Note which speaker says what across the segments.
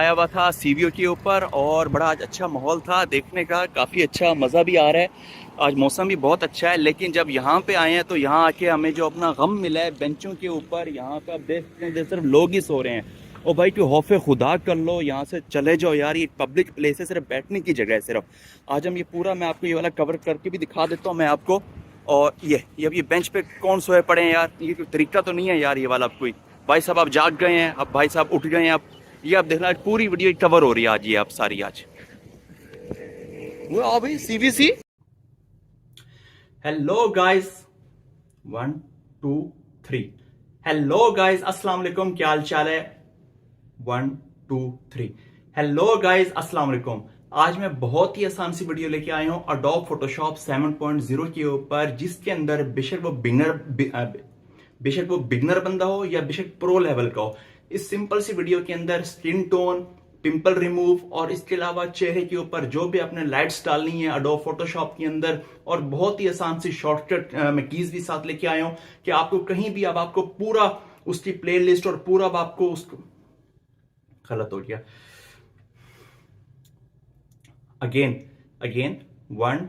Speaker 1: आया हुआ था सीवीओ के ऊपर और बड़ा आज अच्छा माहौल था देखने का, काफ़ी अच्छा मज़ा भी आ रहा है। आज मौसम भी बहुत अच्छा है, लेकिन जब यहाँ पे आए हैं तो यहाँ आके हमें जो अपना गम मिला है बेंचों के ऊपर, यहाँ पे आप देख सकते हैं सिर्फ लोग ही सो रहे हैं। ओ भाई कोई खौफ खुदा कर लो, यहाँ से चले जाओ यार, ये पब्लिक प्लेस है, सिर्फ बैठने की जगह है सिर्फ। आज हम ये पूरा, मैं आपको ये वाला कवर करके भी दिखा देता हूँ मैं आपको। और ये अब ये बेंच पे कौन सोए पड़े हैं यार, ये कोई तरीका तो नहीं है यार ये वाला। अब कोई भाई साहब आप जाग गए हैं, अब भाई साहब उठ गए हैं, अब ये आप देखना पूरी वीडियो कवर हो रही है आज, ये आप सारी आज वो आओ भाई CVC. Hello guys, 1 2 3। Hello guys, अस्सलाम वालेकुम, क्या हाल चाल है? 1 2 3। हेलो गाइस, अस्सलाम वालेकुम। आज मैं बहुत ही आसान सी वीडियो लेके आया हूं अडोब फोटोशॉप 7.0 के ऊपर, जिसके अंदर बेशक वो बिगनर बंदा हो या बेशक प्रो लेवल का हो, इस सिंपल सी वीडियो के अंदर स्किन टोन, पिंपल रिमूव और इसके अलावा चेहरे के ऊपर जो भी आपने लाइट्स डालनी है अडोब फोटोशॉप के अंदर, और बहुत ही आसान सी शॉर्टकट मैं कीज भी साथ लेके आया हूं कि आपको कहीं भी अब आपको पूरा उसकी प्लेलिस्ट और पूरा अब आपको उसको गलत हो गया अगेन अगेन 1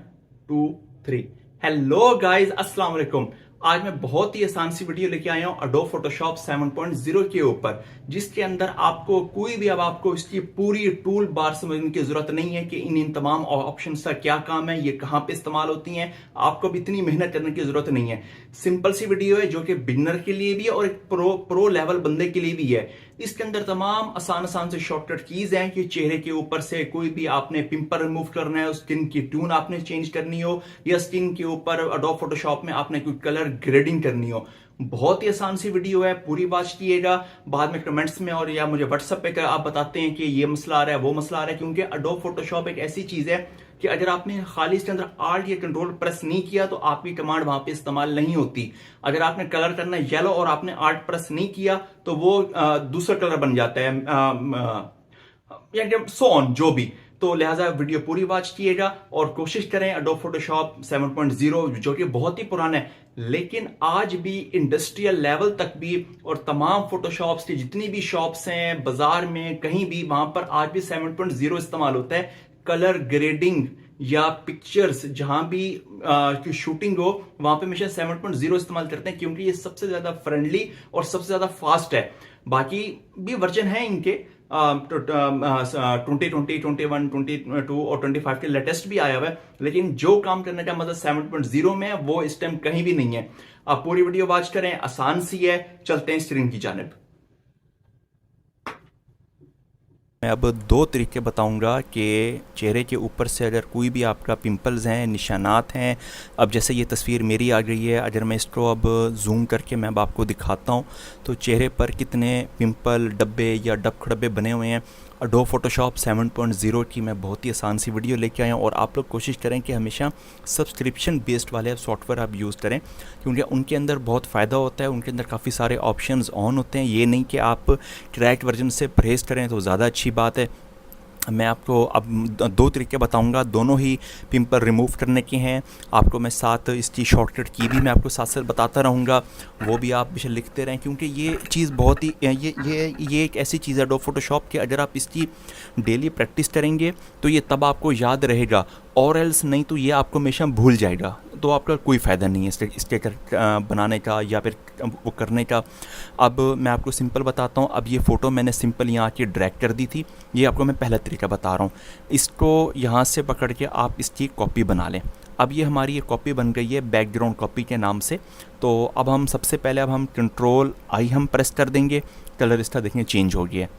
Speaker 1: 2 3। हेलो गाइस, अस्सलाम वालेकुम। आज मैं बहुत ही आसान सी वीडियो लेके आया हूं अडोब फोटोशॉप 7.0 के ऊपर, जिसके अंदर आपको कोई भी अब आपको इसकी पूरी टूल बार समझने की जरूरत नहीं है कि इन तमाम ऑप्शन का क्या काम है, ये कहां पे इस्तेमाल होती हैं। आपको भी इतनी मेहनत करने की जरूरत नहीं है। सिंपल सी वीडियो है जो कि बिगनर के लिए भी है और एक प्रो लेवल बंदे के लिए भी है। इसके अंदर तमाम आसान आसान से शॉर्टकट कीज हैं कि चेहरे के ऊपर से कोई भी आपने पिंपल रिमूव करना है, स्किन की ट्यून आपने चेंज करनी हो, या स्किन के ऊपर अडोब फोटोशॉप में आपने कोई कलर ग्रेडिंग करनी हो। बहुत ही आसान सी वीडियो है, पूरी बात कीजिएगा। बाद में कमेंट्स में और या मुझे व्हाट्सएप पे आप बताते हैं कि ये मसला आ रहा है वो मसला आ रहा है, क्योंकि अडोब फोटोशॉप एक ऐसी चीज है कि अगर आपने खाली इसके अंदर आल्ट या कंट्रोल प्रेस नहीं किया तो आपकी कमांड वहां पे इस्तेमाल नहीं होती। अगर आपने कलर करना है येलो और आपने आल्ट प्रेस नहीं किया तो वो दूसरा कलर बन जाता है, या सो ऑन जो भी। तो लिहाजा वीडियो पूरी वॉच कीजिएगा और कोशिश करें अडोब फोटोशॉप 7.0 जो कि बहुत ही पुराना है, लेकिन आज भी इंडस्ट्रियल लेवल तक भी और तमाम फोटोशॉप्स की जितनी भी शॉप्स हैं बाजार में कहीं भी, वहां पर आज भी 7.0 इस्तेमाल होता है। कलर ग्रेडिंग या पिक्चर्स जहां भी की शूटिंग हो वहां पे हमेशा 7.0 इस्तेमाल करते हैं, क्योंकि ये सबसे ज्यादा फ्रेंडली और सबसे ज्यादा फास्ट है। बाकी भी वर्जन है इनके 2020, 21, 22 और 25 के लेटेस्ट भी आया हुआ है, लेकिन जो काम करने का मतलब 7.0 में है वो इस टाइम कहीं भी नहीं है। आप पूरी वीडियो वॉच करें, आसान सी है। चलते हैं स्क्रीन की जानिब। मैं अब 2 तरीके बताऊंगा कि चेहरे के ऊपर से अगर कोई भी आपका पिंपल्स हैं, निशानात हैं, अब जैसे ये तस्वीर मेरी आ गई है, अगर मैं इसको अब जूम करके मैं अब आपको दिखाता हूँ तो चेहरे पर कितने पिंपल डब्बे या डबखडब्बे बने हुए हैं। अडोब फोटोशॉप 7.0 की मैं बहुत ही आसान सी वीडियो लेके आया हूँ, और आप लोग कोशिश करें कि हमेशा सब्सक्रिप्शन बेस्ड वाले सॉफ्टवेयर आप यूज़ करें, क्योंकि उनके अंदर बहुत फ़ायदा होता है। उनके अंदर काफ़ी सारे ऑप्शंस ऑन होते हैं, ये नहीं कि आप क्रैक्ड वर्जन से परहेज़ करें तो ज़्यादा अच्छी बात है। मैं आपको अब 2 तरीके बताऊंगा, दोनों ही पिंपल रिमूव करने के हैं। आपको मैं साथ इसकी शॉर्टकट की भी मैं आपको साथ साथ बताता रहूँगा, वो भी आप बेशक लिखते रहें, क्योंकि ये चीज़ बहुत ही ये एक ऐसी चीज़ है अडोब फोटोशॉप कि अगर आप इसकी डेली प्रैक्टिस करेंगे तो ये तब आपको याद रहेगा, और एल्स नहीं तो ये आपको हमेशा भूल जाएगा, तो आपका कोई फ़ायदा नहीं है इसके बनाने का या फिर वो करने का। अब मैं आपको सिंपल बताता हूँ। अब ये फ़ोटो मैंने सिंपल यहाँ की ड्रैग कर दी थी, ये आपको मैं पहला तरीका बता रहा हूँ। इसको यहाँ से पकड़ के आप इसकी कॉपी बना लें। अब ये हमारी ये कॉपी बन गई है बैकग्राउंड कॉपी के नाम से। तो अब हम सबसे पहले अब हम Ctrl+I हम प्रेस कर देंगे, कलर इसका देखेंगे चेंज हो गया है,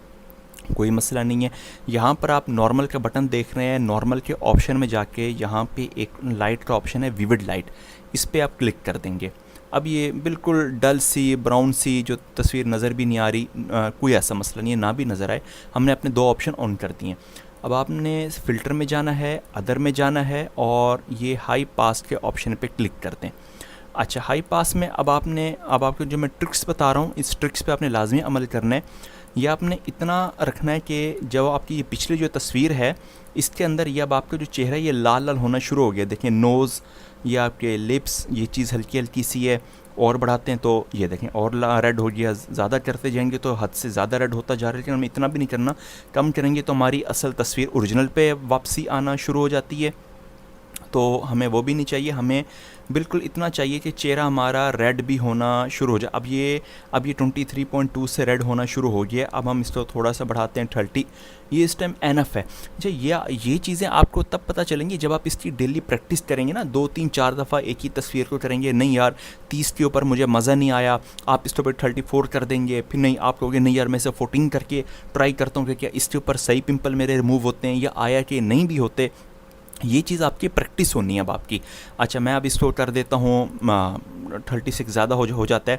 Speaker 1: कोई मसला नहीं है। यहाँ पर आप नॉर्मल का बटन देख रहे हैं, नॉर्मल के ऑप्शन में जाके यहाँ पे एक लाइट का ऑप्शन है विविड लाइट, इस पर आप क्लिक कर देंगे। अब ये बिल्कुल डल सी ब्राउन सी जो तस्वीर नज़र भी नहीं आ रही, कोई ऐसा मसला नहीं है, ना भी नज़र आए, हमने अपने 2 ऑप्शन ऑन कर दिए। अब आपने फ़िल्टर में जाना है, अदर में जाना है, और ये हाई पास के ऑप्शन पे क्लिक कर दें। अच्छा, हाई पास में अब आपको जो मैं ट्रिक्स बता रहा हूँ, इस ट्रिक्स पे आपने लाजमी अमल करना है। ये आपने इतना रखना है कि जब आपकी ये पिछली जो तस्वीर है इसके अंदर ये अब आपका जो चेहरा ये लाल लाल होना शुरू हो गया, देखिए नोज़, ये आपके लिप्स, ये चीज़ हल्की हल्की सी है, और बढ़ाते हैं तो ये देखें और रेड हो गया। ज़्यादा करते जाएंगे तो हद से ज़्यादा रेड होता जा रहा है, लेकिन हमें इतना भी नहीं करना। कम करेंगे तो हमारी असल तस्वीर ओरिजिनल पे वापसी आना शुरू हो जाती है, तो हमें वो भी नहीं चाहिए। हमें बिल्कुल इतना चाहिए कि चेहरा हमारा रेड भी होना शुरू हो जाए। अब ये 23.2 से रेड होना शुरू हो गया। अब हम इसको थोड़ा सा बढ़ाते हैं 30। ये इस टाइम एनफ है। अच्छा, ये चीज़ें आपको तब पता चलेंगी जब आप इसकी डेली प्रैक्टिस करेंगे ना, 2-3-4 दफ़ा एक ही तस्वीर को करेंगे। नहीं यार 30 के ऊपर मुझे मज़ा नहीं आया, आप इसके ऊपर 34 कर देंगे। फिर नहीं, आप कहोगे नहीं यार मैं इसे 14 करके ट्राई करता हूँ कि क्या इसके ऊपर सही पिंपल मेरे रिमूव होते हैं या आया कि नहीं भी होते। ये चीज़ आपकी प्रैक्टिस होनी है अब आपकी। अच्छा, मैं अब इसको कर देता हूँ 36 ज़्यादा हो जाता है,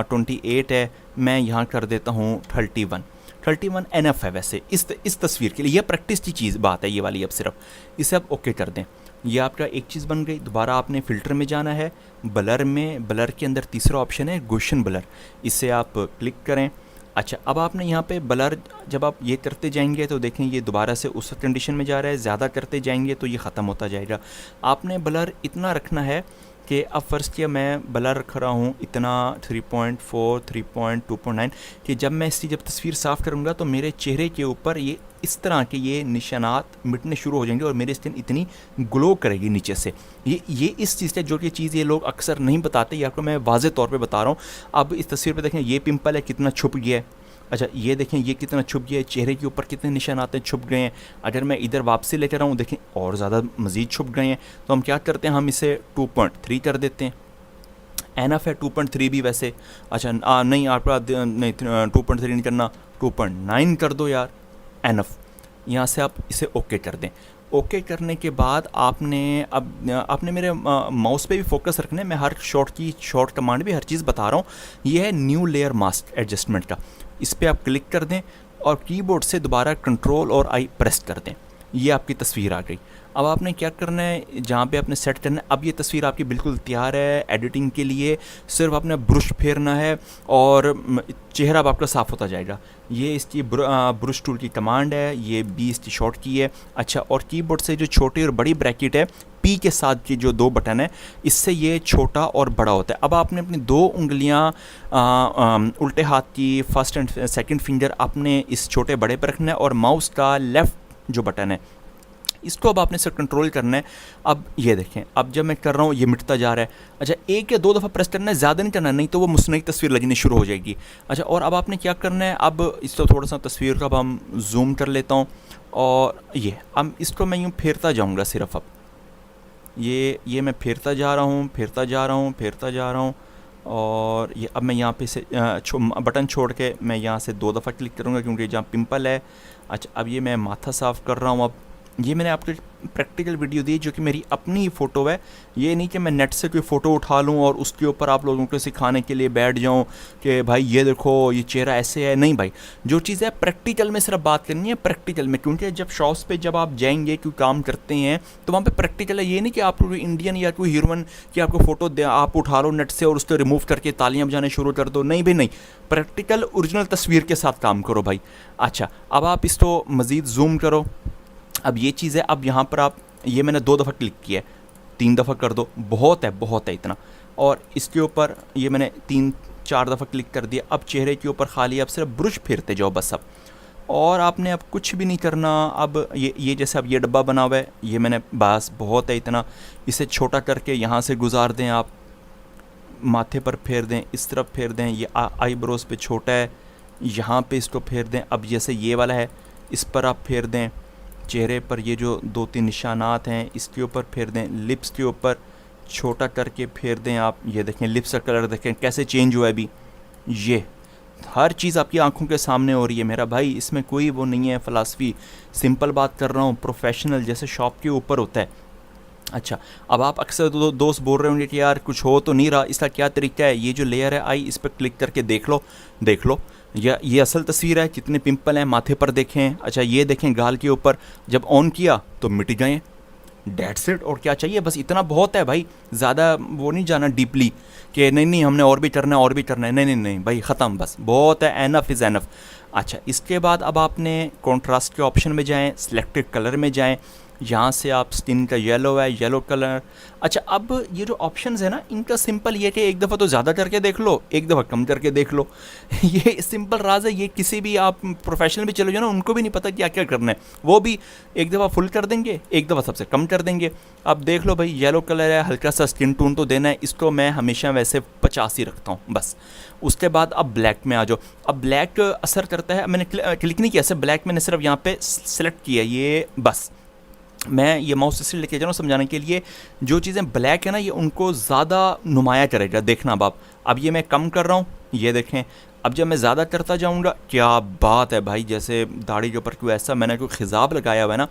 Speaker 1: 28 है, मैं यहाँ कर देता हूँ 31 एनफ है वैसे इस तस्वीर के लिए। ये प्रैक्टिस की चीज़ बात है ये वाली। अब सिर्फ इसे आप ओके कर दें। ये आपका एक चीज़ बन गई। दोबारा आपने फ़िल्टर में जाना है, ब्लर के अंदर तीसरा ऑप्शन है गॉसियन ब्लर, इसे आप क्लिक करें। अच्छा, अब आपने यहाँ पे ब्लर जब आप ये करते जाएंगे तो देखें ये दोबारा से उस कंडीशन में जा रहा है। ज़्यादा करते जाएंगे तो ये ख़त्म होता जाएगा। आपने ब्लर इतना रखना है कि अब फ़र्ज़ किया मैं ब्लर रख रहा हूँ इतना 3.4 3.2.9 कि जब मैं इसकी जब तस्वीर साफ़ करूँगा तो मेरे चेहरे के ऊपर ये इस तरह के ये निशानात मिटने शुरू हो जाएंगे और मेरी स्किन इतनी ग्लो करेगी नीचे से। ये इस चीज़ से जो कि चीज़ ये लोग अक्सर नहीं बताते, या आपको मैं वाज़े तौर पे बता रहा हूँ। अब इस तस्वीर पे देखें ये पिंपल है कितना छुप गया है। अच्छा, ये देखें ये कितना छुप गया है, चेहरे के ऊपर कितने निशानात हैं छुप गए हैं। अगर मैं इधर वापसी लेकर आऊँ देखें और ज़्यादा मज़ीद छुप गए हैं। तो हम क्या करते हैं, हम इसे 2.3 कर देते हैं। एनफ है 2.3 भी वैसे। अच्छा नहीं, आपका नहीं 2.3 नहीं करना, 2.9 कर दो यार, एनफ। यहाँ से आप इसे ओके कर दें। ओके करने के बाद आपने मेरे माउस पे भी फोकस रखना है। मैं हर शॉर्ट कमांड भी हर चीज़ बता रहा हूँ। ये है न्यू लेयर मास्क एडजस्टमेंट का, इस पर आप क्लिक कर दें और कीबोर्ड से दोबारा कंट्रोल और आई प्रेस कर दें। ये आपकी तस्वीर आ गई। अब आपने क्या करना है, जहाँ पे आपने सेट करना है, अब ये तस्वीर आपकी बिल्कुल तैयार है एडिटिंग के लिए। सिर्फ आपने ब्रश फेरना है और चेहरा अब आपका साफ़ होता जाएगा। ये इसकी ब्रश टूल की कमांड है, ये 20 की शॉर्ट की है। अच्छा, और कीबोर्ड से जो छोटी और बड़ी ब्रैकेट है, पी के साथ की जो 2 बटन है, इससे ये छोटा और बड़ा होता है। अब आपने अपनी 2 उंगलियां उल्टे हाथ की फर्स्ट एंड सेकंड फिंगर आपने इस छोटे बड़े पर रखना है और माउस का लेफ़्ट जो बटन है इसको अब आपने सिर्फ कंट्रोल करना है। अब ये देखें, अब जब मैं कर रहा हूँ ये मिटता जा रहा है। अच्छा, 1 या 2 दफ़ा प्रेस करना है, ज़्यादा नहीं करना, नहीं तो वो मुस्नई तस्वीर लगनी शुरू हो जाएगी। अच्छा, और अब आपने क्या करना है, अब इसको थोड़ा सा तस्वीर का अब हम जूम कर लेता हूँ और ये अब इसको मैं यूँ फेरता जाऊँगा सिर्फ। अब ये मैं फेरता जा रहा हूँ और ये अब मैं यहाँ पे से बटन छोड़ के मैं यहाँ से 2 दफ़ा क्लिक करूँगा क्योंकि जहाँ पिंपल है। अच्छा, अब ये मैं माथा साफ़ कर रहा हूँ। अब ये मैंने आपको प्रैक्टिकल वीडियो दी जो कि मेरी अपनी फ़ोटो है। ये नहीं कि मैं नेट से कोई फ़ोटो उठा लूँ और उसके ऊपर आप लोगों को सिखाने के लिए बैठ जाऊँ कि भाई ये देखो ये चेहरा ऐसे है। नहीं भाई, जो चीज़ है प्रैक्टिकल में सिर्फ बात करनी है, प्रैक्टिकल में। क्योंकि जब शॉप्स पे जब आप जाएंगे कोई काम करते हैं तो वहाँ पे प्रैक्टिकल है। ये नहीं कि आप कोई इंडियन या कोई हीरोइन की आपको फ़ोटो आप उठा लो नेट से और उसको रिमूव करके तालियाँ बजाने शुरू कर दो। नहीं भाई नहीं, प्रैक्टिकल ओरिजिनल तस्वीर के साथ काम करो भाई। अच्छा, अब आप इसको मज़ीद जूम करो। अब ये चीज़ है, अब यहाँ पर आप ये मैंने 2 दफ़ा क्लिक किया है, 3 दफ़ा कर दो, बहुत है इतना। और इसके ऊपर ये मैंने 3-4 दफ़ा क्लिक कर दिया। अब चेहरे के ऊपर खाली आप सिर्फ ब्रश फेरते जाओ बस। अब और आपने अब कुछ भी नहीं करना। अब ये जैसे अब ये डब्बा बना हुआ है, ये मैंने बस बहुत है इतना, इसे छोटा करके यहाँ से गुजार दें, आप माथे पर फेर दें, इस तरफ फेर दें। ये आईब्रोज़ पे छोटा है, यहाँ पे इसको फेर दें। अब जैसे ये वाला है इस पर आप फेर दें। चेहरे पर ये जो 2-3 निशानात हैं इसके ऊपर फेर दें। लिप्स के ऊपर छोटा करके फेर दें आप। ये देखें लिप्स का कलर देखें कैसे चेंज हुआ है अभी। ये हर चीज़ आपकी आंखों के सामने हो रही है मेरा भाई, इसमें कोई वो नहीं है फ़िलासफ़ी। सिंपल बात कर रहा हूँ, प्रोफेशनल जैसे शॉप के ऊपर होता है। अच्छा, अब आप अक्सर दोस्त बोल रहे होंगे कि यार कुछ हो तो नहीं रहा, इसका क्या तरीका है। ये जो लेयर है आई, इस पर क्लिक करके देख लो ये असल तस्वीर है, कितने पिंपल हैं माथे पर देखें। अच्छा, ये देखें गाल के ऊपर, जब ऑन किया तो मिट गए। That's it. और क्या चाहिए, बस इतना बहुत है भाई। ज़्यादा वो नहीं जाना डीपली कि नहीं हमने और भी करना है, नहीं भाई ख़त्म, बस बहुत है, एनफ इज़ एनफ। अच्छा, इसके बाद अब आपने कॉन्ट्रास्ट के ऑप्शन में जाएँ, सिलेक्टेड कलर में जाएँ। यहाँ से आप स्किन का येलो है, येलो कलर। अच्छा, अब ये जो ऑप्शंस है ना, इनका सिंपल ये कि एक दफ़ा तो ज़्यादा करके देख लो, एक दफ़ा कम करके देख लो। ये सिंपल राज है। ये किसी भी आप प्रोफेशनल भी चले जाओ ना, उनको भी नहीं पता क्या क्या करना है। वो भी एक दफ़ा फुल कर देंगे, एक दफ़ा सबसे कम कर देंगे। अब देख लो भाई, येलो कलर है, हल्का सा स्किन टोन तो देना है, इसको मैं हमेशा वैसे 50 ही रखता हूँ बस। उसके बाद अब ब्लैक में आ जाओ। अब ब्लैक असर करता है, मैंने क्लिक नहीं किया सिर्फ ब्लैक, मैंने सिर्फ यहाँ पे सेलेक्ट किया ये बस। मैं ये माउस इसलिए लेके जा रहा हूँ समझाने के लिए, जो चीज़ें ब्लैक है ना, ये उनको ज़्यादा नुमाया करेगा। देखना अब आप, अब ये मैं कम कर रहा हूँ, ये देखें। अब जब मैं ज़्यादा करता जाऊँगा, क्या बात है भाई, जैसे दाढ़ी के ऊपर कोई ऐसा मैंने कोई खिजाब लगाया हुआ है ना,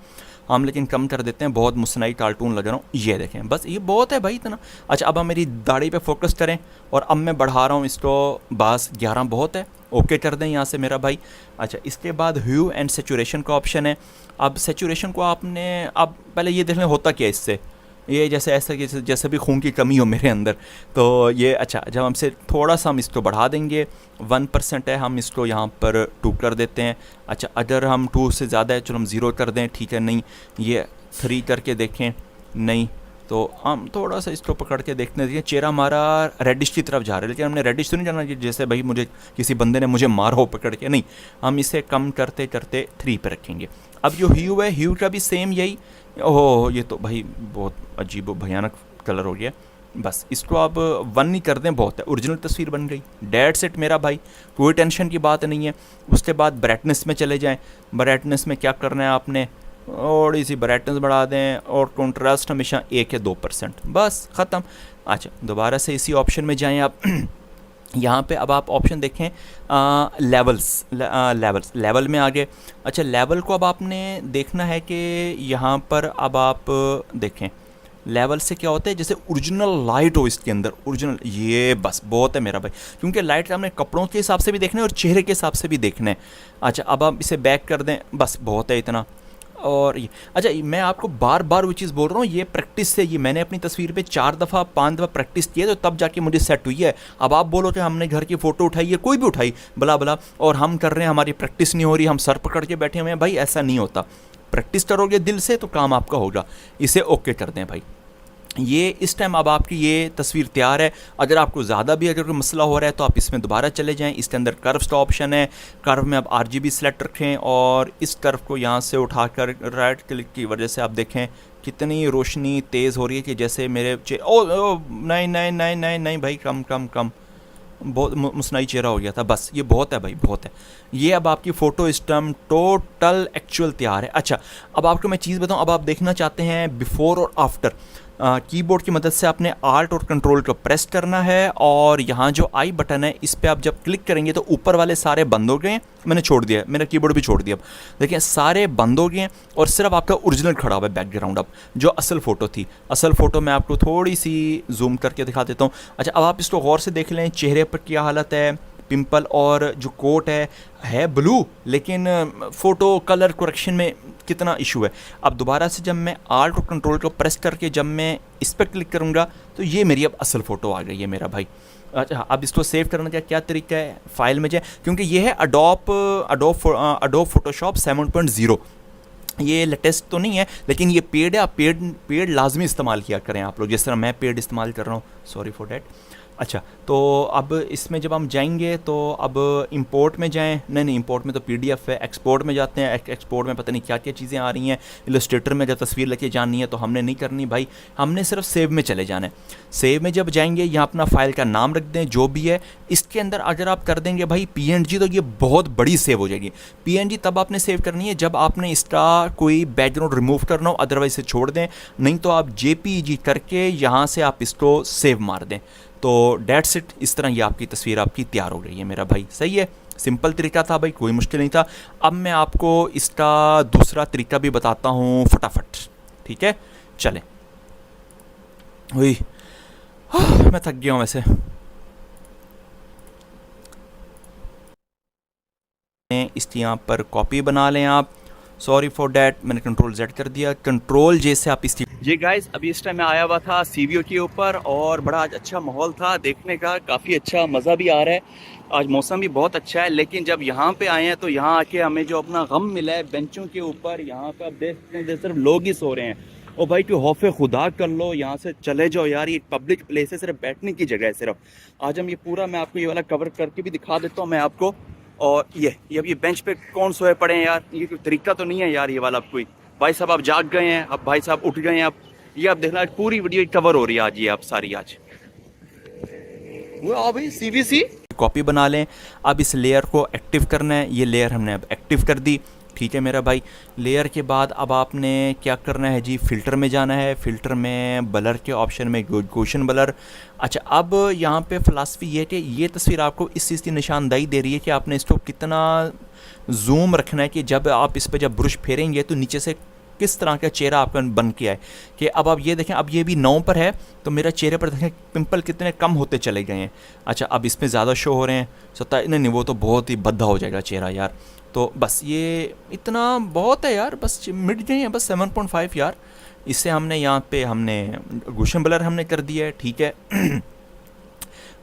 Speaker 1: हम लेकिन कम कर देते हैं, बहुत मुसनई कार्टून लग रहा हूँ। ये देखें, बस ये बहुत है भाई इतना। अच्छा, अब हम मेरी दाढ़ी पे फोकस करें और अब मैं बढ़ा रहा हूँ इसको, बस 11 बहुत है, ओके कर दें यहाँ से मेरा भाई। अच्छा, इसके बाद ह्यू एंड सेचुरेशन का ऑप्शन है। अब सेचुरेशन को आपने, अब पहले ये देख लें होता क्या इससे, ये जैसे ऐसा जैसे भी खून की कमी हो मेरे अंदर, तो ये अच्छा, जब हमसे थोड़ा सा हम इसको बढ़ा देंगे, 1% है, हम इसको यहाँ पर 2 कर देते हैं। अच्छा, अगर हम 2 से ज़्यादा है, चलो हम 0 कर दें, ठीक है। नहीं, ये 3 करके देखें, नहीं, तो हम थोड़ा सा इसको पकड़ के देखते हैं। चेहरा हमारा रेडिश की तरफ जा रहा है, लेकिन हमने रेडिश तो नहीं जाना जैसे भाई मुझे किसी बंदे ने मुझे मारा हो पकड़ के, नहीं, हम इसे कम करते करते 3 पे रखेंगे। अब जो ह्यू है, ह्यू का भी सेम यही। ओह, ये तो भाई बहुत अजीब भयानक कलर हो गया। बस इसको आप 1 नहीं कर दें, बहुत है, ओरिजिनल तस्वीर बन गई, डेट सेट मेरा भाई, कोई टेंशन की बात नहीं है। उसके बाद ब्राइटनेस में चले जाएं। ब्राइटनेस में क्या करना है आपने, और इसी ब्राइटनेस बढ़ा दें, और कॉन्ट्रास्ट हमेशा 1 या 2%, बस ख़त्म। अच्छा, दोबारा से इसी ऑप्शन में जाएं आप। यहाँ पे अब आप ऑप्शन देखें, लेवल में आ गए। अच्छा, लेवल को अब आपने देखना है कि यहाँ पर अब आप देखें, लेवल से क्या होता है, जैसे ओरिजिनल लाइट हो इसके अंदर, ओरिजिनल, ये बस बहुत है मेरा भाई, क्योंकि लाइट हमने कपड़ों के हिसाब से भी देखना है और चेहरे के हिसाब से भी देखना है। अच्छा, अब आप इसे बैक कर दें, बस बहुत है इतना। और ये अच्छा, मैं आपको बार बार वो चीज़ बोल रहा हूँ, ये प्रैक्टिस से, ये मैंने अपनी तस्वीर पे 4 दफ़ा 5 दफ़ा प्रैक्टिस की है, तो तब जाके मुझे सेट हुई है। अब आप बोलो कि हमने घर की फ़ोटो उठाई है, कोई भी उठाई, बला बला, और हम कर रहे हैं, हमारी प्रैक्टिस नहीं हो रही, हम सर पकड़ के बैठे हुए हैं, भाई ऐसा नहीं होता। प्रैक्टिस करोगे दिल से तो काम आपका होगा। इसे ओके कर दें भाई। ये इस टाइम अब आपकी ये तस्वीर तैयार है। अगर आपको ज़्यादा भी अगर कोई मसला हो रहा है तो आप इसमें दोबारा चले जाएं। इसके अंदर कर्व्स का ऑप्शन है, कर्व में आप RGB सेलेक्ट रखें और इस कर्व को यहाँ से उठाकर राइट क्लिक की वजह से आप देखें कितनी रोशनी तेज़ हो रही है कि जैसे मेरे नहीं नहीं नहीं नहीं नहीं भाई, कम कम कम, बहुत मुसनाई चेहरा हो गया था। बस ये बहुत है भाई, बहुत है। ये अब आपकी फ़ोटो इस टाइम टोटल एक्चुअल तैयार है। अच्छा, अब आपको मैं चीज़ बताऊँ, अब आप देखना चाहते हैं बिफ़ोर और आफ्टर, कीबोर्ड की मदद से आपने आल्ट और कंट्रोल को प्रेस करना है, और यहाँ जो आई बटन है इस पर आप जब क्लिक करेंगे तो ऊपर वाले सारे बंद हो गए हैं। मैंने छोड़ दिया, मेरा कीबोर्ड भी छोड़ दिया। अब देखिए सारे बंद हो गए हैं और सिर्फ आपका ओरिजिनल खड़ा हुआ है बैकग्राउंड। अब जो असल फ़ोटो थी, असल फ़ोटो मैं आपको थोड़ी सी जूम करके दिखा देता हूँ। अच्छा, अब आप इसको गौर से देख लें, चेहरे पर क्या हालत है, पिंपल, और जो कोट है ब्लू, लेकिन फ़ोटो कलर करेक्शन में कितना इशू है। अब दोबारा से जब मैं आल्ट और कंट्रोल को प्रेस करके जब मैं इस पर क्लिक करूँगा तो ये मेरी अब असल फ़ोटो आ गई है मेरा भाई। अच्छा, अब इसको सेव करने का क्या तरीका है, फाइल में जाए, क्योंकि ये है अडोब फोटोशॉप 7.0। ये लेटेस्ट तो नहीं है, लेकिन ये पेड है। आप पेड लाजमी इस्तेमाल किया करें आप लोग, जिस तरह मैं पेड इस्तेमाल कर रहा हूँ, सॉरी फॉर डैट। अच्छा, तो अब इसमें जब हम जाएंगे तो अब इंपोर्ट में जाएं, नहीं इंपोर्ट में तो PDF है, एक्सपोर्ट में जाते हैं। एक्सपोर्ट में पता नहीं क्या क्या चीज़ें आ रही हैं, इलस्ट्रेटर में जब तस्वीर लेके जानी है तो हमने नहीं करनी भाई, हमने सिर्फ सेव में चले जाना है। सेव में जब जाएंगे, यहाँ अपना फाइल का नाम रख दें जो भी है। इसके अंदर अगर आप कर देंगे भाई PNG, तो ये बहुत बड़ी सेव हो जाएगी। PNG तब आपने सेव करनी है जब आपने इसका कोई बैकग्राउंड रिमूव करना हो, अदरवाइज इसे छोड़ दें, नहीं तो आप JPEG करके यहाँ से आप इसको सेव मार दें। तो डेट्स इट, इस तरह ये आपकी तस्वीर आपकी तैयार हो गई है मेरा भाई। सही है, सिंपल तरीका था भाई, कोई मुश्किल नहीं था। अब मैं आपको इसका दूसरा तरीका भी बताता हूँ फटाफट, ठीक है, चलें। वही मैं थक गया हूँ वैसे। इसकी यहाँ पर कॉपी बना लें आप, सॉरी फॉर डैट, मैंने Ctrl Z कर दिया, Ctrl J से आप इसकी। ये गाइस, अभी इस टाइम मैं आया हुआ था CVO के ऊपर और बड़ा आज अच्छा माहौल था देखने का, काफ़ी अच्छा मज़ा भी आ रहा है। आज मौसम भी बहुत अच्छा है, लेकिन जब यहाँ पे आए हैं तो यहाँ आके हमें जो अपना गम मिला है बेंचों के ऊपर, यहाँ पे आप देख सकते हैं सिर्फ लोग ही सो रहे हैं। ओ भाई कोई खौफे खुदा कर लो, यहाँ से चले जाओ यार, ये पब्लिक प्लेस है, सिर्फ बैठने की जगह है सिर्फ। आज हम ये पूरा, मैं आपको ये वाला कवर करके भी दिखा देता हूँ मैं आपको। और ये अब ये बेंच पे कौन सोए पड़े हैं यार, ये कोई तरीका तो नहीं है यार ये वाला। अब कोई भाई साहब आप जाग गए हैं, अब भाई साहब उठ गए हैं, अब ये आप देखना पूरी वीडियो कवर हो रही है आज, ये आप सारी आज वो आओ भाई CVC कॉपी बना लें। अब इस लेयर को एक्टिव करना है, ये लेयर हमने अब एक्टिव कर दी, ठीक है मेरा भाई। लेयर के बाद अब आपने क्या करना है जी, फ़िल्टर में जाना है। फ़िल्टर में ब्लर के ऑप्शन में गॉसियन ब्लर। अच्छा, अब यहाँ पे फ़िलासफ़ी ये है कि ये तस्वीर आपको इस चीज़ की निशानदेही दे रही है कि आपने इसको कितना जूम रखना है कि जब आप इस पर जब ब्रश फेरेंगे तो नीचे से किस तरह का चेहरा आपका बन के आए। कि अब आप ये देखें, अब ये भी 9 पर है तो मेरा चेहरे पर देखें पिंपल कितने कम होते चले गए हैं। अच्छा, अब इसमें ज़्यादा शो हो रहे हैं 27, नहीं वो तो बहुत ही भद्दा हो जाएगा चेहरा यार। तो बस ये इतना बहुत है यार, बस मिट गए हैं बस 7.5 यार। इससे हमने यहाँ पे हमने गॉसियन ब्लर हमने कर दिया है, ठीक है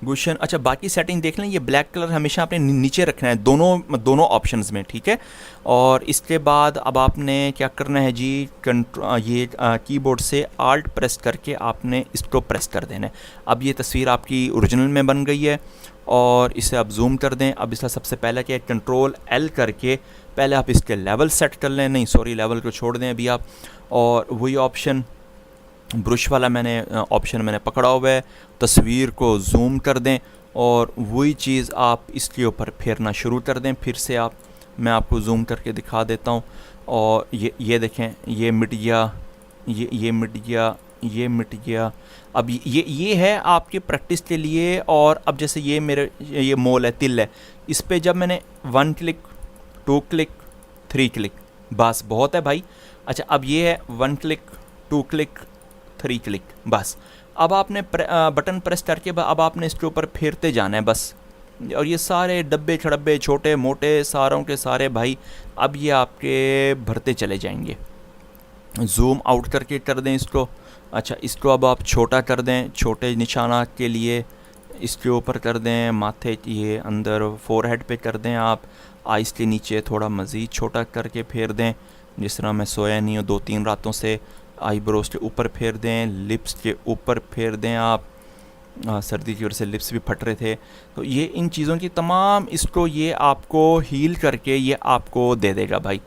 Speaker 1: गॉसियन। अच्छा, बाकी सेटिंग देख लें, ये ब्लैक कलर हमेशा आपने नीचे रखना है दोनों ऑप्शंस में, ठीक है। और इसके बाद अब आपने क्या करना है जी, ये कीबोर्ड से आल्ट प्रेस करके आपने इसको प्रेस कर देना है। अब ये तस्वीर आपकी ओरिजिनल में बन गई है और इसे आप जूम कर दें। अब इसका सबसे पहले क्या, कंट्रोल L करके पहले आप इसके लेवल सेट कर लें, नहीं सॉरी लेवल को छोड़ दें अभी आप। और वही ऑप्शन ब्रश वाला ऑप्शन मैंने पकड़ा हुआ है, तस्वीर को जूम कर दें और वही चीज़ आप इसके ऊपर फेरना शुरू कर दें। फिर से आप, मैं आपको जूम करके दिखा देता हूँ। और ये देखें, ये मिट गया, ये मिट गया, ये मिट गया। अब ये है आपके प्रैक्टिस के लिए। और अब जैसे ये मेरे ये मोल है, तिल है, इस पर जब मैंने 1 क्लिक 2 क्लिक 3 क्लिक, बस बहुत है भाई। अच्छा, अब ये है 1 क्लिक 2 क्लिक 3 क्लिक, बस। अब आपने बटन प्रेस करके अब आपने इसके ऊपर फेरते जाना है बस। और ये सारे डब्बे छड़ब्बे छोटे मोटे सारों के सारे भाई अब ये आपके भरते चले जाएंगे। जूम आउट करके कर दें इसको। अच्छा, इसको अब आप छोटा कर दें, छोटे निशाना के लिए इसके ऊपर कर दें, माथे ये अंदर फोरहेड पे कर दें आप, आइस के नीचे थोड़ा मज़ीद छोटा करके फेर दें। जिस तरह मैं सोया नहीं हूँ 2-3 रातों से, आईब्रोज के ऊपर फेर दें, लिप्स के ऊपर फेर दें आप। सर्दी की वजह से लिप्स भी फट रहे थे, तो ये इन चीज़ों की तमाम इसको ये आपको हील करके ये आपको दे देगा भाई।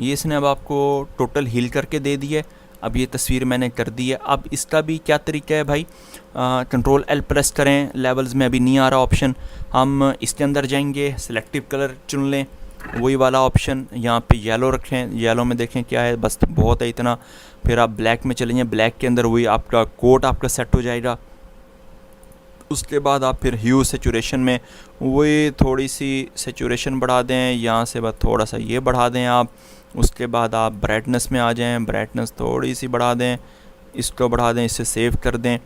Speaker 1: ये इसने अब आपको टोटल हील करके दे दी है। अब ये तस्वीर मैंने कर दी है। अब इसका भी क्या तरीका है भाई, कंट्रोल L प्रेस करें, लेवल्स में अभी नहीं आ रहा ऑप्शन, हम इसके अंदर जाएंगे, सिलेक्टिव कलर चुन लें, वही वाला ऑप्शन यहाँ पे येलो रखें, येलो में देखें क्या है, बस बहुत है इतना। फिर आप ब्लैक में चलेंगे, ब्लैक के अंदर वही आपका कोट आपका सेट हो जाएगा। उसके बाद आप फिर ह्यू सेचुरेशन में वही थोड़ी सी सेचुरेशन बढ़ा दें, यहाँ से बस थोड़ा सा ये बढ़ा दें आप। उसके बाद आप ब्राइटनेस में आ जाएं, ब्राइटनेस थोड़ी सी बढ़ा दें, इसको बढ़ा दें, इसे सेव कर दें,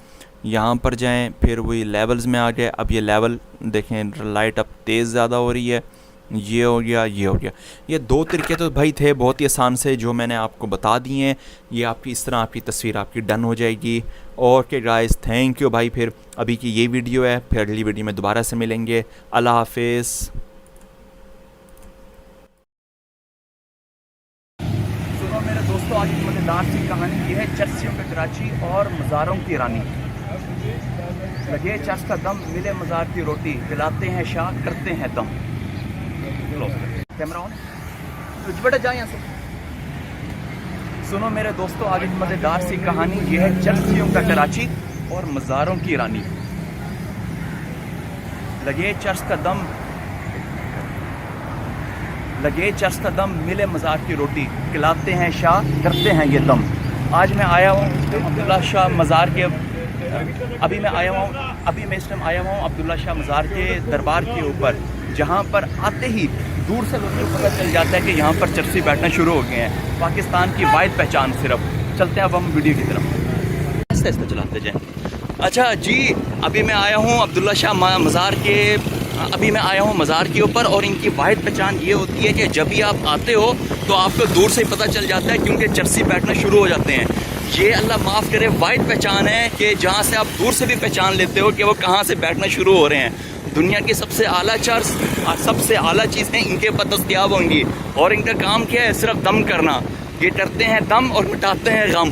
Speaker 1: यहाँ पर जाएं, फिर वही लेवल्स में आ गए। अब ये लेवल देखें, लाइट अब तेज़ ज़्यादा हो रही है, ये हो गया, ये हो गया। ये 2 तरीके तो भाई थे बहुत ही आसान से जो मैंने आपको बता दिए हैं। ये आपकी इस तरह आपकी तस्वीर आपकी डन हो जाएगी। और के गाइस, थैंक यू भाई। फिर अभी की ये वीडियो है, फिर अगली वीडियो में दोबारा से मिलेंगे। अल्लाह हाफिज़। सुनो मेरे दोस्तों, आज की मज़ेदार सी कहानी ये है चर्चियों के कराची और मज़ारों की रानी। लगे चर्च का दम, मिले मज़ार की रोटी, खिलाते हैं शाह करते हैं दम। कैमरा ऑन, बेटा जाए यहाँ से। सुनो मेरे दोस्तों, आज एक मज़ेदार सी कहानी ये है चर्चियों का कराची और मज़ारों की रानी। लगे चर्च का दम, लगे चर्च का दम, मिले मज़ार की रोटी, खिलाते हैं शाह करते हैं ये दम। आज मैं आया हूँ अब्दुल्ला शाह मज़ार के, अभी मैं इस टाइम आया हूँ अब्दुल्ला शाह मज़ार के दरबार के ऊपर, जहाँ पर आते ही दूर से लोगों को पता चल जाता है कि यहाँ पर चर्ची बैठना शुरू हो गए हैं। पाकिस्तान की वाहिद पहचान सिर्फ। चलते हैं अब हम वीडियो की तरफ, ऐसा ऐसा चलाते जाएँ। अच्छा जी, अभी मैं आया हूँ अब्दुल्ला शाह मज़ार के, अभी मैं आया हूँ मज़ार के ऊपर। और इनकी वाहिद पहचान ये होती है कि जब भी आप आते हो तो आपको दूर से ही पता चल जाता है, क्योंकि चर्ची बैठना शुरू हो जाते हैं। ये अल्लाह माफ़ करे वाहिद पहचान है कि जहाँ से आप दूर से भी पहचान लेते हो कि वो कहाँ से बैठना शुरू हो रहे हैं। दुनिया की सबसे आला चार्ज सबसे आला चीज़ें इनके पास दस्तियाब होंगी। और इनका काम क्या है? सिर्फ दम करना। ये करते हैं दम और मिटाते हैं गम।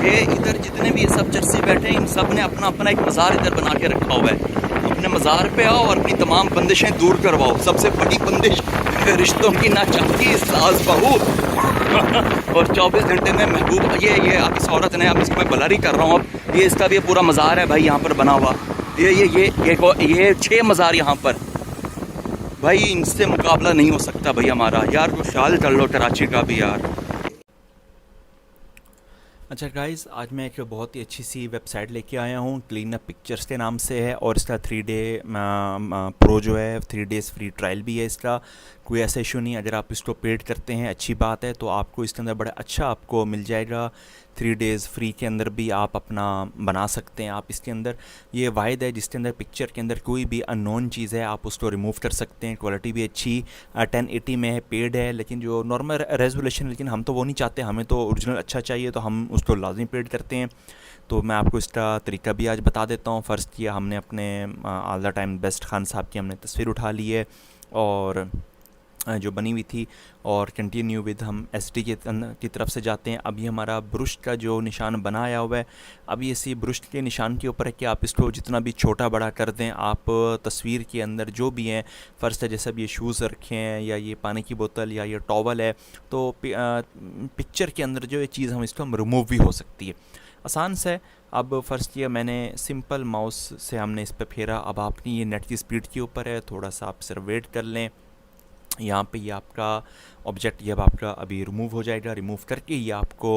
Speaker 1: ये इधर जितने भी ये सब चर्सी बैठे हैं, इन सब ने अपना अपना एक मज़ार इधर बना के रखा हुआ है। अपने मज़ार पे आओ और अपनी तमाम बंदिशें दूर करवाओ। सबसे बड़ी बंदिश रिश्तों की ना चाहती सास बहू और 24 घंटे में महबूब। ये आप इस औरत ने, अब इसको मैं बलारी कर रहा हूँ। अब ये इसका भी पूरा मज़ार है भाई यहाँ पर बना हुआ। ये 6 मज़ार यहाँ पर भाई। इनसे मुकाबला नहीं हो सकता भाई हमारा। यार को ख्याल कर लो कराची का भी यार। अच्छा गाइस, आज मैं एक बहुत ही अच्छी सी वेबसाइट लेके आया हूँ, क्लीन अप पिक्चर्स के नाम से है। और इसका 3 डे प्रो जो है 3 डेज़ फ्री ट्रायल भी है। इसका कोई ऐसा इशू नहीं। अगर आप इसको पेड करते हैं अच्छी बात है, तो आपको इसके अंदर बड़ा अच्छा आपको मिल जाएगा। 3 डेज़ फ्री के अंदर भी आप अपना बना सकते हैं। आप इसके अंदर ये वाहिद है जिसके अंदर पिक्चर के अंदर कोई भी अननोन चीज़ है आप उसको रिमूव कर सकते हैं। क्वालिटी भी अच्छी 1080 में है, पेड है। लेकिन जो नॉर्मल रेजोल्यूशन, लेकिन हम तो वो नहीं चाहते, हमें तो ओरिजिनल अच्छा चाहिए, तो हम उसको लाजमी पेड करते हैं। तो मैं आपको इसका तरीका भी आज बता देता हूँ। फ़र्स्ट किया हमने अपने all the time best Khan साहब की हमने तस्वीर उठा ली है और जो बनी हुई थी, और कंटिन्यू विद हम SD की तरफ से जाते हैं। अभी हमारा ब्रश का जो निशान बनाया हुआ है, अभी इसी ब्रश के निशान के ऊपर है कि आप इसको जितना भी छोटा बड़ा कर दें। आप तस्वीर के अंदर जो भी हैं, फ़र्स्ट है जैसे अब ये शूज़ रखे हैं या ये पानी की बोतल या ये टॉवल है, तो पिक्चर के अंदर जो ये चीज़ हम इसको हम रिमूव भी हो सकती है आसान से। अब फ़र्स्ट किया मैंने सिंपल माउस से हमने इस पर फेरा। अब आपकी ये नेट की स्पीड के ऊपर है, थोड़ा सा आप सिर्फ वेट कर लें। यहाँ पे ये आपका ऑब्जेक्ट ये अब आपका अभी रिमूव हो जाएगा। रिमूव करके ये आपको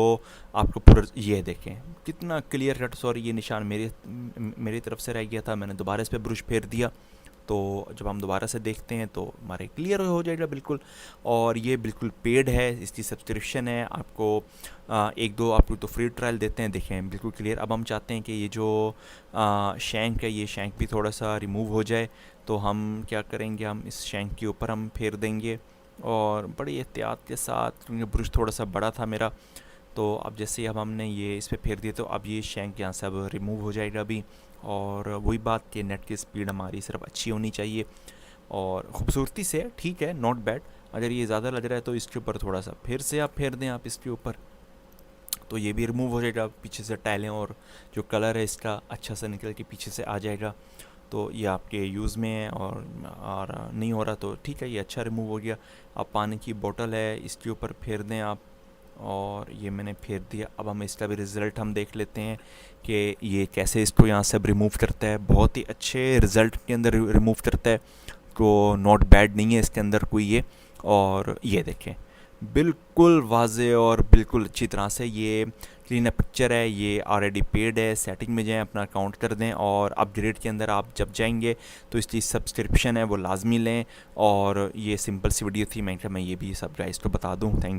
Speaker 1: पूरा ये देखें कितना क्लियर कट। सॉरी, ये निशान मेरी तरफ से रह गया था, मैंने दोबारा इस पर ब्रश फेर दिया। तो जब हम दोबारा से देखते हैं तो हमारे क्लियर हो जाएगा बिल्कुल। और ये बिल्कुल पेड है, इसकी सब्सक्रिप्शन है। आपको 1-2 आपको तो फ्री ट्रायल देते हैं। देखें बिल्कुल क्लियर। अब हम चाहते हैं कि ये जो शैंक है, ये शैंक भी थोड़ा सा रिमूव हो जाए। तो हम क्या करेंगे, हम इस शैंक के ऊपर हम फेर देंगे और बड़ी एहतियात के साथ, क्योंकि ब्रश थोड़ा सा बड़ा था मेरा। तो अब जैसे अब हमने ये इस पर फेर दिया तो अब ये शैंक यहाँ से अब रिमूव हो जाएगा अभी। और वही बात कि नेट की स्पीड हमारी सिर्फ अच्छी होनी चाहिए और ख़ूबसूरती से ठीक है, नॉट बैड। अगर ये ज़्यादा लग रहा है तो इसके ऊपर थोड़ा सा फिर से आप फेर दें आप इसके ऊपर, तो ये भी रिमूव हो जाएगा। पीछे से टाइलें और जो कलर है इसका अच्छा सा निकल के पीछे से आ जाएगा। तो ये आपके यूज़ में है और नहीं हो रहा तो ठीक है, ये अच्छा रिमूव हो गया। अब पानी की बोतल है, इसके ऊपर फेर दें आप, और ये मैंने फेर दिया। अब हम इसका भी रिज़ल्ट हम देख लेते हैं कि ये कैसे इसको यहाँ से अब रिमूव करता है। बहुत ही अच्छे रिज़ल्ट के अंदर रिमूव करता है, को नॉट बैड नहीं है इसके अंदर कोई ये। और ये देखें बिल्कुल वाज़े और बिल्कुल अच्छी तरह से ये क्लीन अप पिक्चर है। ये ऑलरेडी पेड है। सेटिंग में जाएं, अपना अकाउंट कर दें और अपग्रेड के अंदर आप जब जाएंगे तो इसकी सब्सक्रिप्शन है वो लाजमी लें। और ये सिंपल सी वीडियो थी, मैं ये भी सब गाइस को बता दूं। थैंक